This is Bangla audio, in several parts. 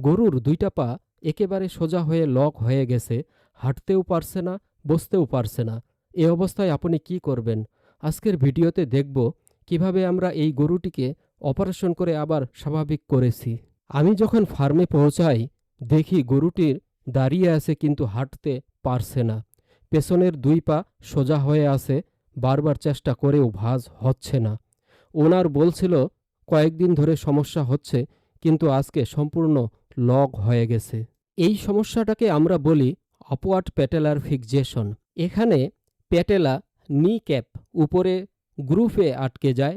গরুর দুইটা পা একেবারে সোজা হয়ে লক হয়ে গেছে, হাঁটতেও পারছে না, বসতেও পারছে না। এ অবস্থায় আপনি কি করবেন? আজকের ভিডিওতে দেখব কিভাবে আমরা এই গরুটিকে অপারেশন করে আবার স্বাভাবিক করেছি। আমি যখন ফার্মে পৌঁছাই, দেখি গরুটির দাঁড়িয়ে আছে কিন্তু হাঁটতে পারছে না। পেছনের দুই পা সোজা হয়ে আছে, বারবার চেষ্টা করেও ভাঁজ হচ্ছে না। ওনার বলছিল কয়েকদিন ধরে সমস্যা হচ্ছে, কিন্তু আজকে সম্পূর্ণ লক হয়ে গেছে। এই সমস্যাটাকে আমরা বলি আপওয়ার্ড প্যাটেলার ফিক্সেশন। এখানে প্যাটেলা নি ক্যাপ উপরে গ্রুপে আটকে যায়,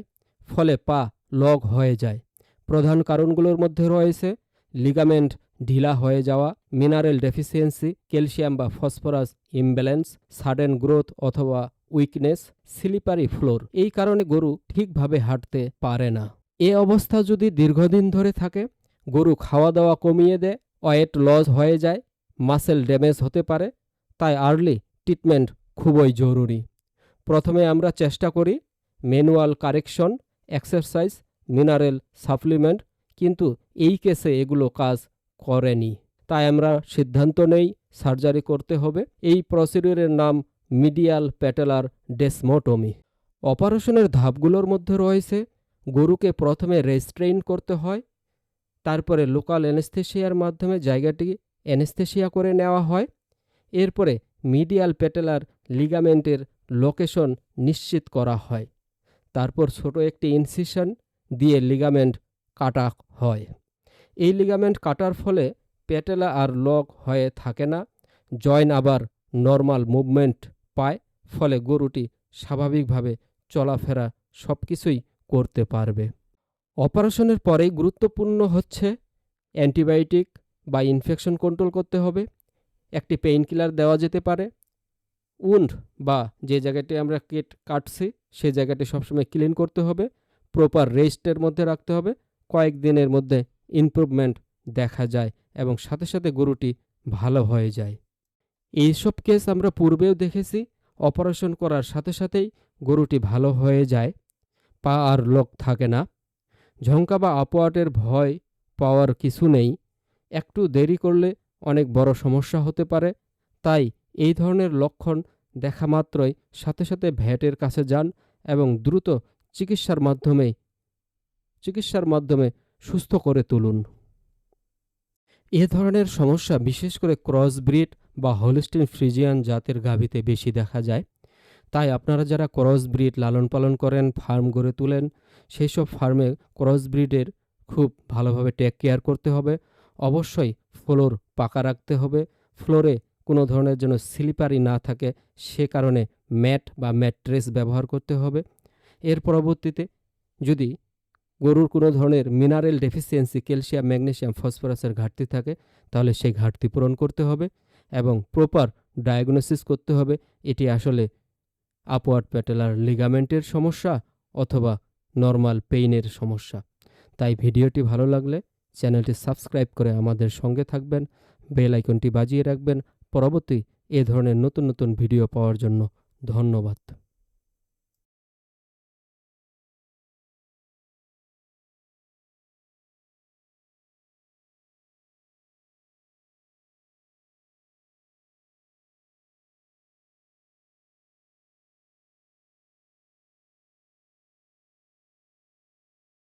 ফলে পা লক হয়ে যায়। প্রধান কারণগুলোর মধ্যে রয়েছে লিগামেন্ট ঢিলা হয়ে যাওয়া, মিনারেল ডেফিসিয়েন্সি, ক্যালসিয়াম বা ফসফরাস ইমব্যালেন্স, সাডেন গ্রোথ অথবা উইকনেস, স্লিপারি ফ্লোর। এই কারণে গরু ঠিকভাবে হাঁটতে পারে না। এ অবস্থা যদি দীর্ঘদিন ধরে থাকে, গরু খাওয়া দাওয়া কমিয়ে দেয়, ওয়েট লস হয়ে যায়, মাসেল ড্যামেজ হতে পারে। তাই আর্লি ট্রিটমেন্ট খুবই জরুরি। প্রথমে আমরা চেষ্টা করি manual correction, exercise, mineral supplement, কিন্তু এই কেসে এগুলো কাজ করেনি। তাই আমরা সিদ্ধান্ত নেই সার্জারি করতে হবে। এই প্রসিডিউরের নাম মিডিয়াল প্যাটেলার ডেসমোটমি। অপারেশনের ধাপগুলোর মধ্যে রয়েছে গরুকে প্রথমে রেস্ট্রেইন করতে হয়, তারপরে লোকাল অ্যানেস্থেশিয়ার মাধ্যমে জায়গাটি অ্যানেস্থেশিয়া করে নেওয়া হয়। এরপরে মিডিয়াল প্যাটেলার লিগামেন্টের লোকেশন নিশ্চিত করা হয়। তারপর ছোট একটি ইনসিশন দিয়ে লিগামেন্ট কাটা হয়। এই লিগামেন্ট কাটার ফলে প্যাটেলা আর লক হয়ে থাকে না, জয়েন আবার নর্মাল মুভমেন্ট পায়, ফলে গরুটি স্বাভাবিকভাবে চলাফেরা সবকিছুই করতে পারবে। অপারেশনের পরেই গুরুত্বপূর্ণ হচ্ছে অ্যান্টিবায়োটিক বা ইনফেকশন কন্ট্রোল করতে হবে। একটি পেইন কিলার দেওয়া যেতে পারে। উন্ড বা যে জায়গাটি আমরা কাটছি সে জায়গাটি সবসময় ক্লিন করতে হবে, প্রপার রেস্টের মধ্যে রাখতে হবে। কয়েকদিনের মধ্যে ইমপ্রুভমেন্ট দেখা যায় এবং সাথে সাথে গরুটি ভালো হয়ে যায়। এইসব কেস আমরা পূর্বেও দেখেছি। অপারেশন করার সাথে সাথেই গরুটি ভালো হয়ে যায়, পা আর লক থাকে না। ঝঙ্কা বা আপওয়ার্ডের ভয় পাওয়ার কিছু নেই। একটু দেরি করলে অনেক বড় সমস্যা হতে পারে। তাই এই ধরনের লক্ষণ দেখা মাত্রই সাথে সাথে ভেটের কাছে যান এবং দ্রুত চিকিৎসার মাধ্যমে সুস্থ করে তুলুন। এ ধরনের সমস্যা বিশেষ করে ক্রস ব্রিড বা হলস্টিন ফ্রিজিয়ান জাতের গাভীতে বেশি দেখা যায়। তাই আপনারা যারা ক্রস ব্রিড লালন পালন করেন, ফার্ম গড়ে তুলেন, সেই সব ফার্মে ক্রস ব্রিডের খুব ভালোভাবে টেক কেয়ার করতে হবে। অবশ্যই ফ্লোর পাকা রাখতে হবে। ফ্লোরে কোনো ধরনের যেন স্লিপারি না থাকে, সে কারণে ম্যাট বা ম্যাট্রেস ব্যবহার করতে হবে। এর পরবর্তীতে যদি গরুর কোনো ধরনের মিনারেল ডেফিসিয়েন্সি, ক্যালসিয়াম, ম্যাগনেসিয়াম, ফসফরাসের ঘাটতি থাকে, তাহলে সেই ঘাটতি পূরণ করতে হবে এবং প্রপার ডায়াগনোসিস করতে হবে এটি আসলে আপওয়ার্ড প্যাটেলার লিগামেন্টের সমস্যা অথবা নর্মাল পেইনের সমস্যা। তাই ভিডিওটি ভালো লাগলে চ্যানেলটি সাবস্ক্রাইব করে আমাদের সঙ্গে থাকবেন, বেল আইকনটি বাজিয়ে রাখবেন পরবর্তী এ ধরনের নতুন নতুন ভিডিও পাওয়ার জন্য। ধন্যবাদ।